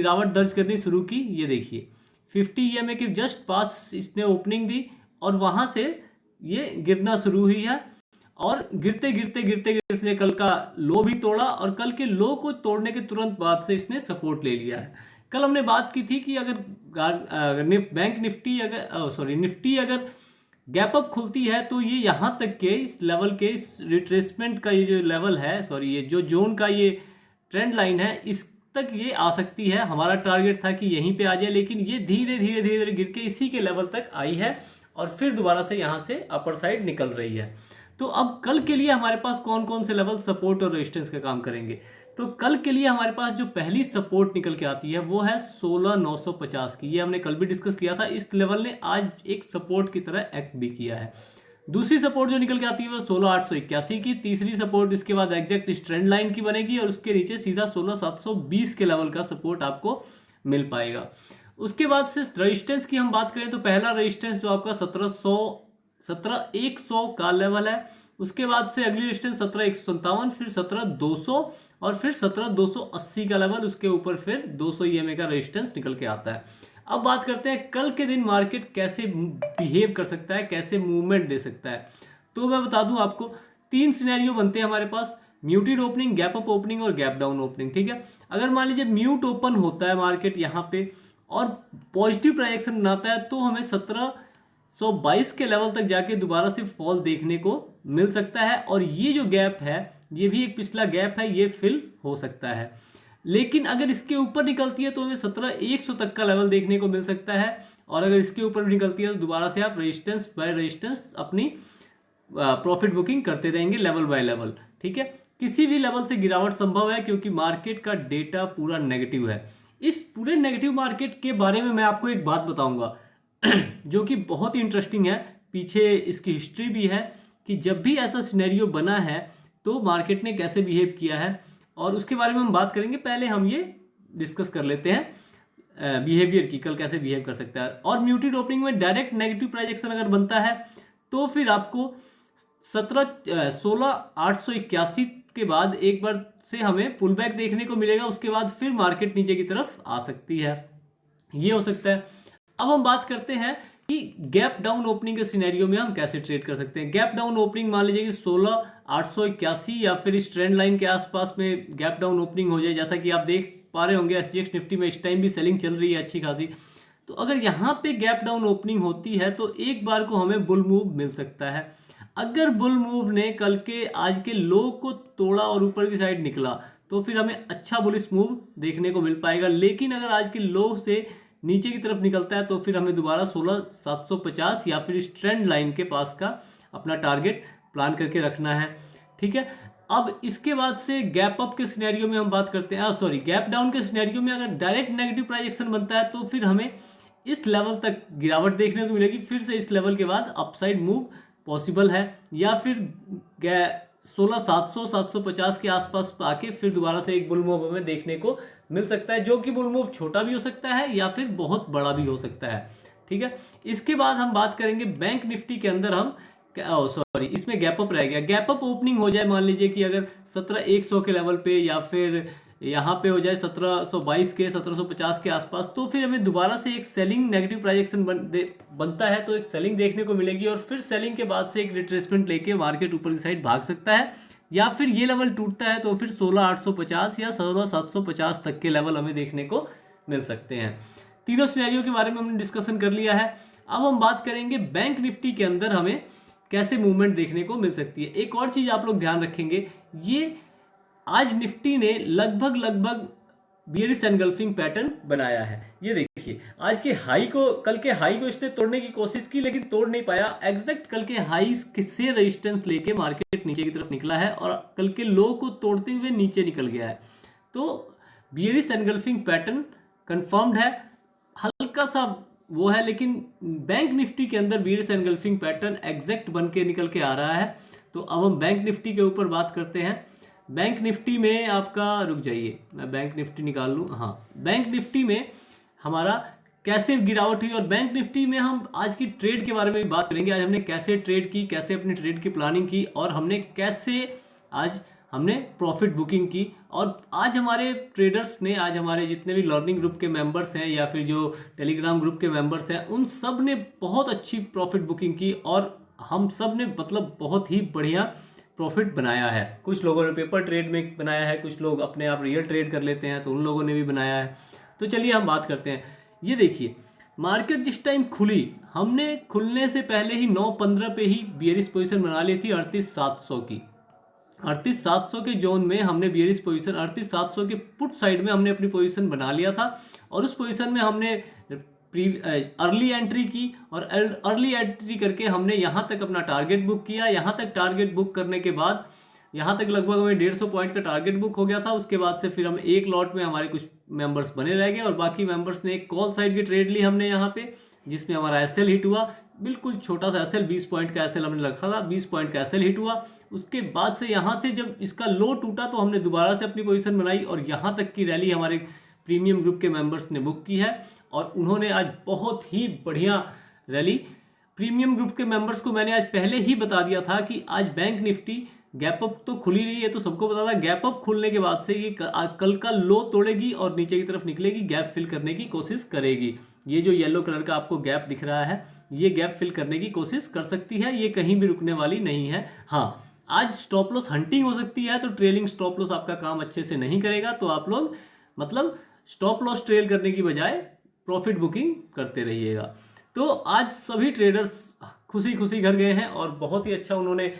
गिरावट दर्ज करनी शुरू की। ये देखिए 50 EMA के जस्ट पास इसने ओपनिंग दी और वहां से ये गिरना शुरू हुई है और गिरते गिरते गिरते गिरते इसने कल का लो भी तोड़ा और कल के लो को तोड़ने के तुरंत बाद से इसने सपोर्ट ले लिया है। कल हमने बात की थी कि अगर बैंक निफ्टी निफ्टी अगर गैप अप खुलती है तो ये यहाँ तक के इस लेवल के इस रिट्रेसमेंट का ये जो लेवल है ये जो जोन का ये ट्रेंड लाइन है इस तक ये आ सकती है। हमारा टारगेट था कि यहीं पे आ जाए, लेकिन ये धीरे धीरे धीरे धीरे गिर के इसी के लेवल तक आई है और फिर दोबारा से यहाँ से अपर साइड निकल रही है। तो अब कल के लिए हमारे पास कौन कौन से लेवल सपोर्ट और रेजिस्टेंस का काम करेंगे। तो कल के लिए हमारे पास जो पहली सपोर्ट निकल के आती है वो है 16950 की। ये हमने कल भी डिस्कस किया था। इस लेवल ने आज एक सपोर्ट की तरह एक्ट भी किया है। दूसरी सपोर्ट जो निकल के आती है वो 16881 की। तीसरी सपोर्ट इसके बाद एग्जैक्ट इस ट्रेंड लाइन की बनेगी और उसके नीचे सीधा 16720 के लेवल का सपोर्ट आपको मिल पाएगा। उसके बाद से रेजिस्टेंस की हम बात करें तो पहला रेजिस्टेंस जो आपका 17100 का लेवल है। उसके बाद से अगली रेजिस्टेंस 17157, फिर 17200 और फिर 17280 का लेवल। उसके ऊपर फिर 200 EMA का रेजिस्टेंस निकल के आता है। अब बात करते हैं कल के दिन मार्केट कैसे बिहेव कर सकता है, कैसे मूवमेंट दे सकता है। तो मैं बता दूं आपको 3 सिनेरियो बनते हैं हमारे पास, muted opening, gap up opening और गैप डाउन ओपनिंग। ठीक है, अगर मान लीजिए म्यूट ओपन होता है मार्केट यहाँ पे और पॉजिटिव ट्रांजैक्शन बनाता है तो हमें 1722 के लेवल तक जाके दोबारा से फॉल देखने को मिल सकता है और ये जो गैप है ये भी एक पिछला गैप है, ये फिल हो सकता है। लेकिन अगर इसके ऊपर निकलती है तो हमें 17100 तक का लेवल देखने को मिल सकता है और अगर इसके ऊपर भी निकलती है तो दोबारा से आप रेजिस्टेंस बाय रेजिस्टेंस अपनी प्रॉफिट बुकिंग करते रहेंगे लेवल बाय लेवल। ठीक है, किसी भी लेवल से गिरावट संभव है क्योंकि मार्केट का डेटा पूरा नेगेटिव है। इस पूरे नेगेटिव मार्केट के बारे में मैं आपको एक बात बताऊंगा जो कि बहुत ही इंटरेस्टिंग है। पीछे इसकी हिस्ट्री भी है कि जब भी ऐसा सिनेरियो बना है तो मार्केट ने कैसे बिहेव किया है और उसके बारे में हम बात करेंगे। पहले हम ये डिस्कस कर लेते हैं बिहेवियर की, कल कैसे बिहेव कर सकता है। और म्यूटेड ओपनिंग में डायरेक्ट नेगेटिव प्राइजेक्शन अगर बनता है तो फिर आपको 16881 के बाद एक बार से हमें पुल बैक देखने को मिलेगा। उसके बाद फिर मार्केट नीचे की तरफ आ सकती है, ये हो सकता है। अब हम बात करते हैं कि गैप डाउन ओपनिंग के सिनेरियो में हम कैसे ट्रेड कर सकते हैं। गैप डाउन ओपनिंग मान लीजिए कि 16881 या फिर इस ट्रेंड लाइन के आसपास में गैप डाउन ओपनिंग हो जाए। जैसा कि आप देख पा रहे होंगे SGX निफ्टी में इस टाइम भी सेलिंग चल रही है अच्छी खासी। तो अगर यहाँ पे गैप डाउन ओपनिंग होती है तो एक बार को हमें बुल मूव मिल सकता है। अगर बुल मूव ने कल के आज के लो को तोड़ा और ऊपर की साइड निकला तो फिर हमें अच्छा बुलिश मूव देखने को मिल पाएगा। लेकिन अगर आज के लो से नीचे की तरफ निकलता है तो फिर हमें दोबारा 16750 या फिर इस ट्रेंड लाइन के पास का अपना टारगेट प्लान करके रखना है। ठीक है, अब इसके बाद से गैप अप के सिनेरियो में हम बात करते हैं गैप डाउन के सिनेरियो में अगर डायरेक्ट नेगेटिव प्राइजेक्शन बनता है तो फिर हमें इस लेवल तक गिरावट देखने को मिलेगी। फिर से इस लेवल के बाद अपसाइड मूव पॉसिबल है या फिर 16700 750 के आसपास आके फिर दोबारा से एक बुल मूव हमें देखने को मिल सकता है, जो कि बुल मूव छोटा भी हो सकता है या फिर बहुत बड़ा भी हो सकता है। ठीक है, इसके बाद हम बात करेंगे बैंक निफ्टी के अंदर हम इसमें गैप अप रह गया। गैप अप ओपनिंग हो जाए मान लीजिए कि अगर 17100 के लेवल पे या फिर यहाँ पे हो जाए 1722 के 1750 के आसपास तो फिर हमें दोबारा से एक सेलिंग नेगेटिव प्राइजेक्शन बनता है तो एक सेलिंग देखने को मिलेगी और फिर सेलिंग के बाद से एक रिट्रेसमेंट लेके मार्केट ऊपर की साइड भाग सकता है या फिर ये लेवल टूटता है तो फिर 16850 या 16750 तक के लेवल हमें देखने को मिल सकते हैं। तीनों सिनेरियो के बारे में हमने डिस्कशन कर लिया है। अब हम बात करेंगे बैंक निफ्टी के अंदर हमें कैसे मूवमेंट देखने को मिल सकती है। एक और चीज आप लोग ध्यान रखेंगे, ये आज निफ्टी ने लगभग बियरिश एनगल्फिंग पैटर्न बनाया है। ये देखिए आज के हाई को, कल के हाई को इसने तोड़ने की कोशिश की लेकिन तोड़ नहीं पाया। एग्जैक्ट कल के हाई से रेजिस्टेंस लेके मार्केट नीचे की तरफ निकला है और कल के लो को तोड़ते हुए नीचे निकल गया है। तो बियरिश एनगल्फिंग पैटर्न कंफर्म्ड है, हल्का सा वो है, लेकिन बैंक निफ्टी के अंदर बियरिश एनगल्फिंग पैटर्न एग्जैक्ट बन के निकल के आ रहा है। तो अब हम बैंक निफ्टी के ऊपर बात करते हैं। बैंक निफ्टी में आपका, रुक जाइए मैं बैंक निफ्टी निकाल लूँ। हाँ, बैंक निफ्टी में हमारा कैसे गिरावट हुई और बैंक निफ्टी में हम आज की ट्रेड के बारे में भी बात करेंगे। आज हमने कैसे ट्रेड की, कैसे अपनी ट्रेड की प्लानिंग की और हमने कैसे आज हमने प्रॉफिट बुकिंग की। और आज हमारे ट्रेडर्स ने, आज हमारे जितने भी लर्निंग ग्रुप के मेंबर्स हैं या फिर जो टेलीग्राम ग्रुप के मेंबर्स हैं, उन सब ने बहुत अच्छी प्रॉफिट बुकिंग की और हम सब ने मतलब बहुत ही बढ़िया प्रॉफिट बनाया है। कुछ लोगों ने पेपर ट्रेड में बनाया है, कुछ लोग अपने आप रियल ट्रेड कर लेते हैं तो उन लोगों ने भी बनाया है। तो चलिए हम बात करते हैं। ये देखिए, मार्केट जिस टाइम खुली, हमने खुलने से पहले ही 9:15 पे ही बियरिश पोजीशन बना ली थी 38,700 की। 38,700 के जोन में हमने बियरिश पोजीशन, 38,700 के पुट साइड में हमने अपनी पोजीशन बना लिया था और उस पोजीशन में हमने अर्ली एंट्री की और अर्ली एंट्री करके हमने यहाँ तक अपना टारगेट बुक किया। यहाँ तक टारगेट बुक करने के बाद यहाँ तक लगभग हमें 150 पॉइंट का टारगेट बुक हो गया था। उसके बाद से फिर हम एक लॉट में हमारे कुछ मेंबर्स बने रह गए और बाकी मेंबर्स ने एक कॉल साइड की ट्रेड ली हमने यहाँ पे, जिसमें हमारा एसएल हिट हुआ। बिल्कुल छोटा सा एसएल, 20 पॉइंट का एसएल हमने रखा था, 20 पॉइंट का एसएल हिट हुआ। उसके बाद से यहाँ से जब इसका लो टूटा तो हमने दोबारा से अपनी पोजीशन बनाई और यहाँ तक की रैली हमारे प्रीमियम ग्रुप के मेंबर्स ने बुक की है और उन्होंने आज बहुत ही बढ़िया रैली। प्रीमियम ग्रुप के मेंबर्स को मैंने आज पहले ही बता दिया था कि आज बैंक निफ्टी गैप अप तो खुली रही है, तो सबको पता था गैप अप खुलने के बाद से ये कल का लो तोड़ेगी और नीचे की तरफ निकलेगी, गैप फिल करने की कोशिश करेगी। ये जो येलो कलर का आपको गैप दिख रहा है, ये गैप फिल करने की कोशिश कर सकती है, ये कहीं भी रुकने वाली नहीं है। हाँ, आज स्टॉप लॉस हंटिंग हो सकती है, तो ट्रेलिंग स्टॉप लॉस आपका काम अच्छे से नहीं करेगा, तो आप लोग मतलब स्टॉप लॉस ट्रेल करने की बजाय प्रॉफिट बुकिंग करते रहिएगा। तो आज सभी ट्रेडर्स खुशी खुशी घर गए हैं और बहुत ही अच्छा उन्होंने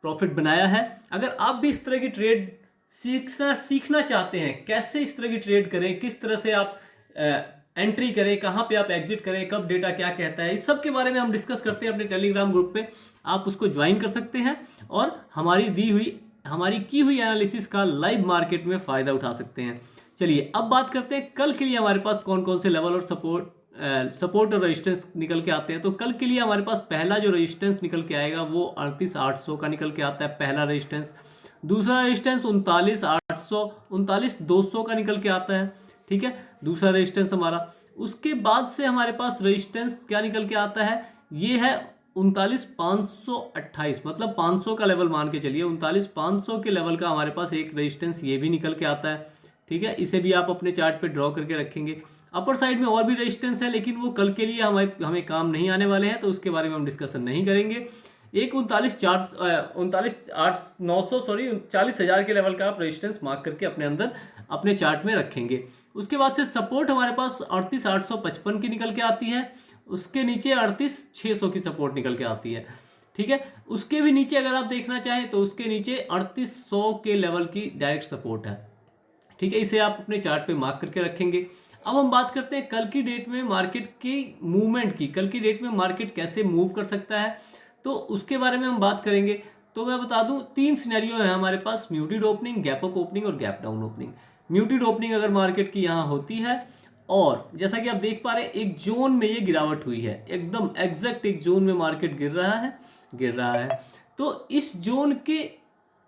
प्रॉफिट बनाया है। अगर आप भी इस तरह की ट्रेड सीखना चाहते हैं, कैसे इस तरह की ट्रेड करें, किस तरह से आप एंट्री करें, कहाँ पे आप एग्जिट करें, कब डेटा क्या कहता है, इस सब के बारे में हम डिस्कस करते हैं अपने टेलीग्राम ग्रुप पे। आप उसको ज्वाइन कर सकते हैं और हमारी की हुई एनालिसिस का लाइव मार्केट में फ़ायदा उठा सकते हैं। चलिए अब बात करते हैं कल के लिए हमारे पास कौन कौन से लेवल और सपोर्ट और रेजिस्टेंस निकल के आते हैं। तो कल के लिए हमारे पास पहला जो रेजिस्टेंस निकल के आएगा वो 38,800 का निकल के आता है, पहला रेजिस्टेंस। दूसरा रेजिस्टेंस 39,800, 39,200 का निकल के आता है, ठीक है, दूसरा रेजिस्टेंस हमारा। उसके बाद से हमारे पास रेजिस्टेंस क्या निकल के आता है, ये है 39,528, मतलब 500 का लेवल मान के चलिए, 39,500 के लेवल का हमारे पास एक रेजिस्टेंस ये भी निकल के आता है, ठीक है। इसे भी आप अपने चार्ट पे ड्रॉ करके रखेंगे। अपर साइड में और भी रेजिस्टेंस है, लेकिन वो कल के लिए हमें काम नहीं आने वाले हैं, तो उसके बारे में हम डिस्कशन नहीं करेंगे। एक 40,000 के लेवल का आप रेजिस्टेंस मार्क करके अपने अंदर अपने चार्ट में रखेंगे। उसके बाद से सपोर्ट हमारे पास 38,855 की निकल के आती है, उसके नीचे 38,600 की सपोर्ट निकल के आती है, ठीक है। उसके भी नीचे अगर आप देखना चाहें तो उसके नीचे 3800 के लेवल की डायरेक्ट सपोर्ट है, ठीक है। इसे आप अपने चार्ट पे मार्क करके रखेंगे। अब हम बात करते हैं कल की डेट में मार्केट की मूवमेंट की, कल की डेट में मार्केट कैसे मूव कर सकता है, तो उसके बारे में हम बात करेंगे। तो मैं बता दूं 3 सिनेरियो है हमारे पास, muted opening, gap up opening और gap down opening. Muted opening अगर मार्केट की यहाँ होती है और जैसा कि आप देख पा रहे हैं एक जोन में ये गिरावट हुई है, एकदम एग्जैक्ट एक जोन में मार्केट गिर रहा है, तो इस जोन के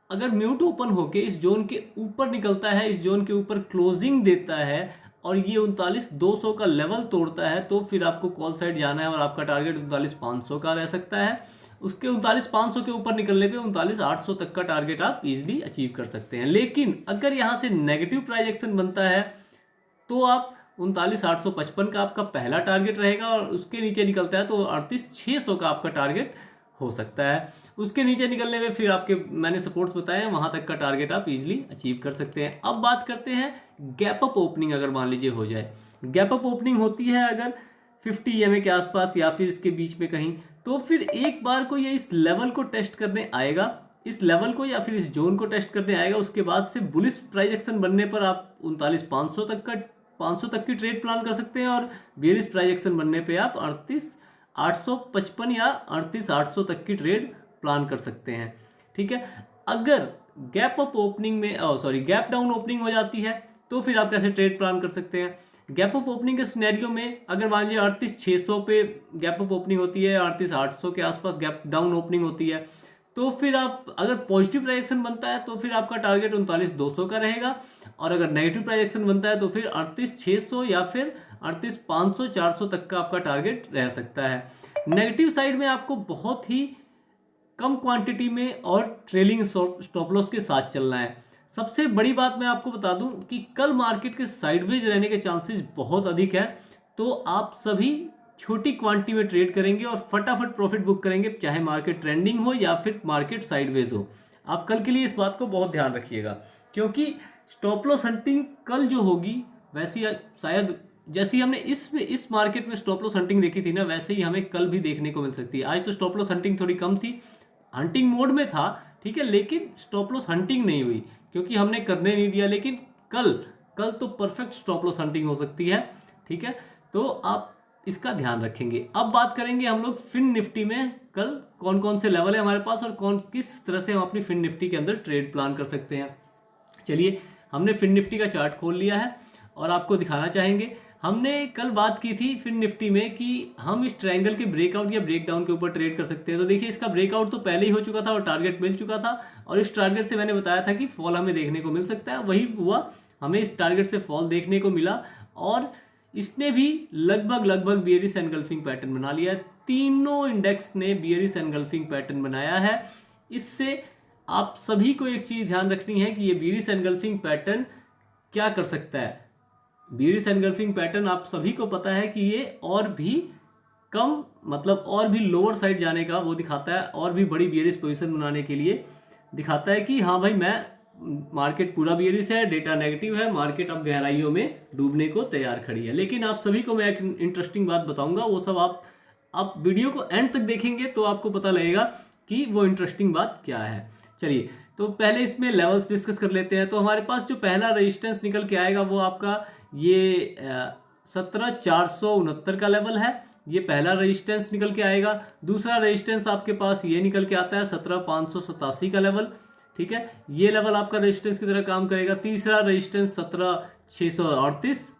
अगर म्यूट ओपन होके इस जोन के ऊपर निकलता है, इस जोन के ऊपर क्लोजिंग देता है और ये 39,200 का लेवल तोड़ता है, तो फिर आपको कॉल साइड जाना है और आपका टारगेट 39,500 का रह सकता है। उसके 39,500 के ऊपर निकलने पे 39,800 तक का टारगेट आप इजीली अचीव कर सकते हैं। लेकिन अगर यहाँ से नेगेटिव प्राइस एक्शन बनता है तो आप 39,855 का आपका पहला टारगेट रहेगा और उसके नीचे निकलता है तो 38,600 का आपका टारगेट हो सकता है। उसके नीचे निकलने में फिर आपके मैंने सपोर्ट्स बताए हैं, वहां तक का टारगेट आप इजीली अचीव कर सकते हैं। अब बात करते हैं गैप अप ओपनिंग अगर मान लीजिए हो जाए, गैप अप ओपनिंग होती है अगर 50 EMA के आसपास या फिर इसके बीच में कहीं, तो फिर एक बार को ये इस लेवल को टेस्ट करने आएगा, इस लेवल को या फिर इस जोन को टेस्ट करने आएगा। उसके बाद से बुलिश प्राइस एक्शन बनने पर आप 39,500 तक की ट्रेड प्लान कर सकते हैं और बेरिश प्राइस एक्शन बनने पे आप 38,855 या 38,800 तक की ट्रेड प्लान कर सकते हैं, ठीक है। अगर गैप अप ओपनिंग में गैप डाउन ओपनिंग हो जाती है तो फिर आप कैसे ट्रेड प्लान कर सकते हैं। गैप अप ओपनिंग के सिनेरियो में अगर मान लीजिए 38,600 पे गैप अप ओपनिंग होती है, 38,800 के आसपास गैप डाउन ओपनिंग होती है, तो फिर आप अगर पॉजिटिव प्राइस एक्शन बनता है तो फिर आपका टारगेट 39,200 का रहेगा और अगर नेगेटिव प्राइस एक्शन बनता है तो फिर 38,600 या फिर 38,500 400 तक का आपका टारगेट रह सकता है। नेगेटिव साइड में आपको बहुत ही कम क्वांटिटी में और ट्रेलिंग स्टॉप लॉस के साथ चलना है। सबसे बड़ी बात मैं आपको बता दूं कि कल मार्केट के साइडवेज रहने के चांसेस बहुत अधिक है, तो आप सभी छोटी क्वांटिटी में ट्रेड करेंगे और फटाफट प्रॉफिट बुक करेंगे, चाहे मार्केट ट्रेंडिंग हो या फिर मार्केट साइडवेज हो। आप कल के लिए इस बात को बहुत ध्यान रखिएगा, क्योंकि स्टॉप लॉस हंटिंग कल जो होगी वैसी शायद जैसी हमने इस मार्केट में स्टॉप लॉस हंटिंग देखी थी ना, वैसे ही हमें कल भी देखने को मिल सकती है। आज तो स्टॉप लॉस हंटिंग थोड़ी कम थी, हंटिंग मोड में था, ठीक है, लेकिन स्टॉप लॉस हंटिंग नहीं हुई क्योंकि हमने करने नहीं दिया। लेकिन कल कल तो परफेक्ट स्टॉप लॉस हंटिंग हो सकती है, ठीक है, तो आप इसका ध्यान रखेंगे। अब बात करेंगे हम लोग फिन निफ्टी में कल कौन कौन से लेवल है हमारे पास और कौन किस तरह से हम अपनी फिन निफ्टी के अंदर ट्रेड प्लान कर सकते हैं। चलिए, हमने फिन निफ्टी का चार्ट खोल लिया है और आपको दिखाना चाहेंगे। हमने कल बात की थी फिन निफ्टी में कि हम इस ट्रायंगल के ब्रेकआउट या ब्रेकडाउन के ऊपर ट्रेड कर सकते हैं। तो देखिए, इसका ब्रेकआउट तो पहले ही हो चुका था और टारगेट मिल चुका था, और इस टारगेट से मैंने बताया था कि फॉल हमें देखने को मिल सकता है, वही हुआ, हमें इस टारगेट से फॉल देखने को मिला और इसने भी लगभग बियरिश एनगल्फिंग पैटर्न बना लिया है। तीनों इंडेक्स ने बियरिश एनगल्फिंग पैटर्न बनाया है। इससे आप सभी को एक चीज ध्यान रखनी है कि ये बियरिश एनगल्फिंग पैटर्न क्या कर सकता है। बियरिश एनगल्फिंग पैटर्न आप सभी को पता है कि ये और भी कम, मतलब और भी लोअर साइड जाने का वो दिखाता है, और भी बड़ी बियरिश पोजीशन बनाने के लिए दिखाता है कि हाँ भाई, मैं मार्केट पूरा बियरिश है, डेटा नेगेटिव है, मार्केट अब गहराइयों में डूबने को तैयार खड़ी है। लेकिन आप सभी को मैं एक इंटरेस्टिंग बात बताऊंगा, वो सब आप वीडियो को एंड तक देखेंगे तो आपको पता लगेगा कि वो इंटरेस्टिंग बात क्या है। चलिए, तो पहले इसमें लेवल्स डिस्कस कर लेते हैं। तो हमारे पास जो पहला रेजिस्टेंस निकल के आएगा वो आपका ये 17,469 का लेवल है, ये पहला रेजिस्टेंस निकल के आएगा। दूसरा रेजिस्टेंस आपके पास ये निकल के आता है 17,587 का लेवल, ठीक है, ये लेवल आपका रेजिस्टेंस की तरह काम करेगा। तीसरा रेजिस्टेंस 17,638,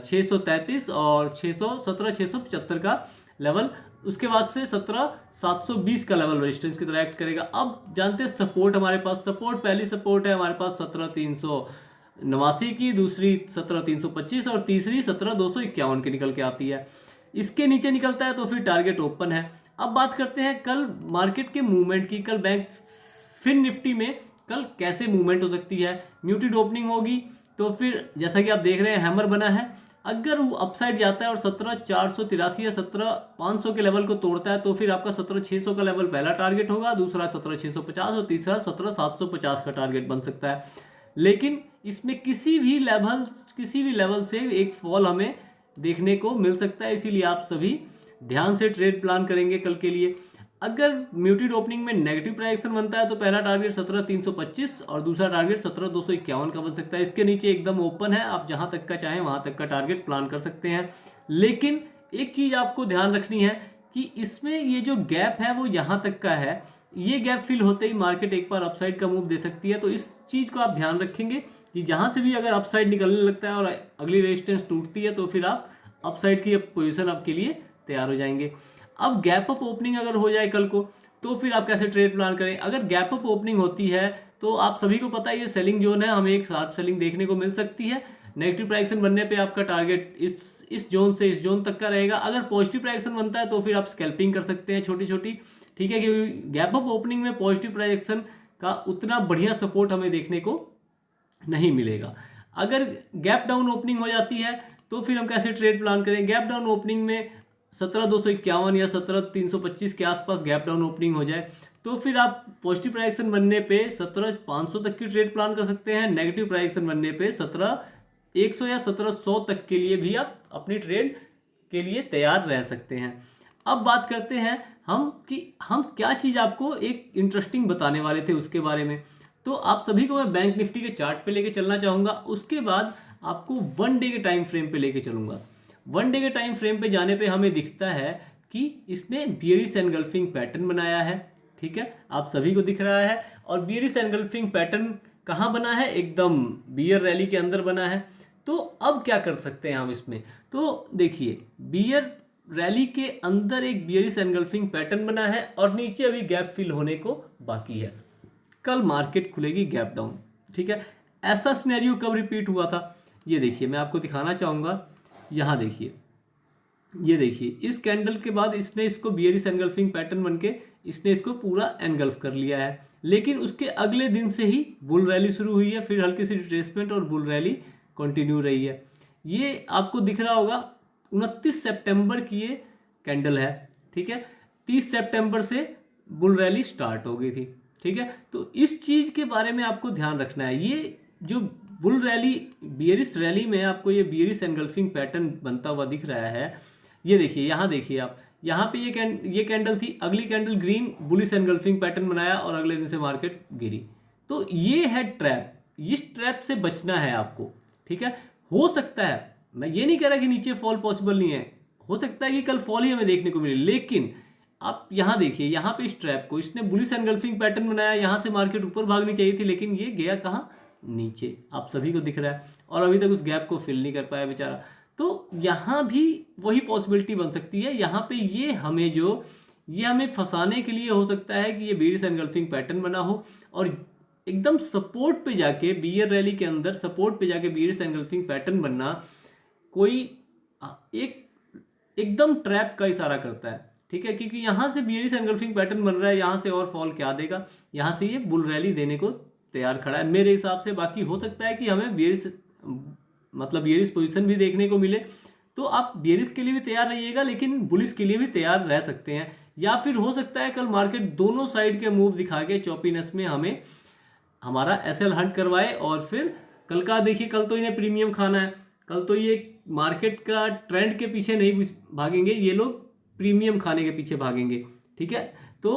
633 और 17,675 का लेवल, उसके बाद से 17,720 का लेवल रेजिस्टेंस की तरह एक्ट करेगा। अब जानते हैं सपोर्ट, हमारे पास सपोर्ट, पहली सपोर्ट है हमारे पास 17,389 की, दूसरी 17,325 और तीसरी 17,251 की निकल के आती है। इसके नीचे निकलता है तो फिर टारगेट ओपन है। अब बात करते हैं कल मार्केट के मूवमेंट की। कल बैंक फिन निफ्टी में कल कैसे मूवमेंट हो सकती है। म्यूटेड ओपनिंग होगी तो फिर जैसा कि आप देख रहे हैं हैमर बना है, अगर वो अपसाइड जाता है और 17,483 या 17,500 के लेवल को तोड़ता है तो फिर आपका 17,600 का लेवल पहला टारगेट होगा, दूसरा 17,650 और तीसरा 17,750 का टारगेट बन सकता है। लेकिन इसमें किसी भी लेवल से एक फॉल हमें देखने को मिल सकता है, इसीलिए आप सभी ध्यान से ट्रेड प्लान करेंगे कल के लिए। अगर म्यूटेड ओपनिंग में नेगेटिव प्राइजेक्शन बनता है तो पहला टारगेट 17,325 और दूसरा टारगेट 17,251 का बन सकता है। इसके नीचे एकदम ओपन है, आप जहां तक का चाहें वहां तक का टारगेट प्लान कर सकते हैं। लेकिन एक चीज आपको ध्यान रखनी है कि इसमें ये जो गैप है वो यहां तक का है, ये गैप फिल होते ही मार्केट एक बार अपसाइड का मूव दे सकती है। तो इस चीज को आप ध्यान रखेंगे कि जहां से भी अगर अपसाइड निकलने लगता है और अगली रेजिस्टेंस टूटती है तो फिर आप अपसाइड की पोजीशन आपके लिए तैयार हो जाएंगे। अब गैप अप ओपनिंग अगर हो जाए कल को तो फिर आप कैसे ट्रेड प्लान करें। अगर गैप अप ओपनिंग होती है तो आप सभी को पता है ये सेलिंग जोन है, हमें एक शार्प सेलिंग देखने को मिल सकती है। नेगेटिव प्राइजेक्शन बनने पे आपका टारगेट इस जोन से इस जोन तक का रहेगा। अगर पॉजिटिव प्राइजेक्शन बनता है तो फिर आप स्कैल्पिंग कर सकते हैं छोटी छोटी, ठीक है, क्योंकि गैप अप ओपनिंग में पॉजिटिव प्राइजेक्शन का उतना बढ़िया सपोर्ट हमें देखने को नहीं मिलेगा। अगर गैप डाउन ओपनिंग हो जाती है तो फिर हम कैसे ट्रेड प्लान करें। गैप डाउन ओपनिंग में 17,251 या 17,325 के आसपास गैप डाउन ओपनिंग हो जाए तो फिर आप पॉजिटिव प्राइजेक्शन बनने पे 17,500 तक की ट्रेड प्लान कर सकते हैं। नेगेटिव प्राइजेक्शन बनने पे 17,100 या 17,100 तक के लिए भी आप अपनी ट्रेड के लिए तैयार रह सकते हैं। अब बात करते हैं हम कि हम क्या चीज़ आपको एक इंटरेस्टिंग बताने वाले थे उसके बारे में। तो आप सभी को मैं बैंक निफ्टी के चार्ट पे लेके चलना चाहूँगा, उसके बाद आपको 1 डे के टाइम फ्रेम पे लेके चलूँगा। 1 डे के टाइम फ्रेम पे जाने पे हमें दिखता है कि इसने बियरिश एनगल्फिंग पैटर्न बनाया है, ठीक है, आप सभी को दिख रहा है। और बियरिश एनगल्फिंग पैटर्न कहाँ बना है, एकदम बियर रैली के अंदर बना है। तो अब क्या कर सकते हैं हम इसमें, तो देखिए बियर रैली के अंदर एक बियरिश एनगल्फिंग पैटर्न बना है और नीचे अभी गैप फिल होने को बाकी है। कल मार्केट खुलेगी गैप डाउन, ठीक है। ऐसा सिनेरियो कब रिपीट हुआ था, ये देखिए मैं आपको दिखाना चाहूँगा। यहाँ देखिए, ये देखिए इस कैंडल के बाद इसने इसको बियरिश एनगल्फिंग पैटर्न बन के इसने इसको पूरा एनगल्फ कर लिया है, लेकिन उसके अगले दिन से ही बुल रैली शुरू हुई है, फिर हल्की सी रिट्रेसमेंट और बुल रैली कंटिन्यू रही है। ये आपको दिख रहा होगा 29 सितंबर की ये कैंडल है, ठीक है। 30 सितंबर से बुल रैली स्टार्ट हो गई थी, ठीक है। तो इस चीज़ के बारे में आपको ध्यान रखना है। ये जो बुल रैली बियरिश रैली में आपको ये बियरिश एनगल्फिंग पैटर्न बनता हुआ दिख रहा है, ये देखिए यहाँ देखिए आप, यहाँ पे ये कैंडल थी, अगली candle green bullish engulfing pattern बनाया और अगले दिन से मार्केट गिरी। तो ये है ट्रैप, इस ट्रैप से बचना है आपको, ठीक है। हो सकता है, मैं ये नहीं कह रहा कि नीचे फॉल पॉसिबल नहीं है, हो सकता है कि कल फॉल ही हमें देखने को मिले, लेकिन आप यहाँ देखिए, यहाँ पे इस ट्रैप को इसने बुलिश एनगल्फिंग पैटर्न बनाया, यहाँ से मार्केट ऊपर भागनी चाहिए थी, लेकिन ये गया कहाँ, नीचे, आप सभी को दिख रहा है, और अभी तक उस गैप को फिल नहीं कर पाया बेचारा। तो यहाँ भी वही पॉसिबिलिटी बन सकती है, यहाँ पे ये हमें फंसाने के लिए हो सकता है कि ये बियरिश एनगल्फिंग पैटर्न बना हो और एकदम सपोर्ट पे जाके बियर रैली के अंदर सपोर्ट पे जाके बियरिश एनगल्फिंग पैटर्न बनना कोई एकदम ट्रैप का इशारा करता है, ठीक है। क्योंकि यहाँ से बियरिश एनगल्फिंग पैटर्न बन रहा है, यहाँ से और फॉल क्या देगा, यहाँ से ये बुल रैली देने को तैयार खड़ा है मेरे हिसाब से। बाकी हो सकता है कि हमें बियरिश पोजीशन भी देखने को मिले, तो आप बियरिश के लिए भी तैयार रहिएगा, लेकिन बुलिश के लिए भी तैयार रह सकते हैं। या फिर हो सकता है कल मार्केट दोनों साइड के मूव दिखा के चॉपीनेस में हमें हमारा एसएल हंट करवाए, और फिर कल का देखिए, कल तो इन्हें प्रीमियम खाना है, कल तो ये मार्केट का ट्रेंड के पीछे नहीं भागेंगे, ये लोग प्रीमियम खाने के पीछे भागेंगे, ठीक है। तो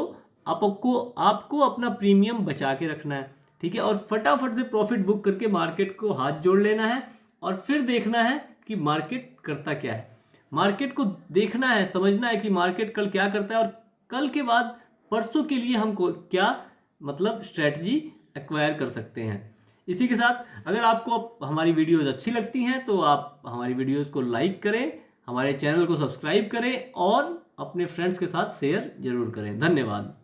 आपको अपना प्रीमियम बचा के रखना है, ठीक है, और फटाफट से प्रॉफिट बुक करके मार्केट को हाथ जोड़ लेना है, और फिर देखना है कि मार्केट करता क्या है। मार्केट को देखना है, समझना है कि मार्केट कल क्या करता है, और कल के बाद परसों के लिए हमको क्या स्ट्रेटजी एक्वायर कर सकते हैं। इसी के साथ अगर आपको हमारी वीडियोस अच्छी लगती हैं तो आप हमारी वीडियोस को लाइक करें, हमारे चैनल को सब्सक्राइब करें और अपने फ्रेंड्स के साथ शेयर जरूर करें। धन्यवाद।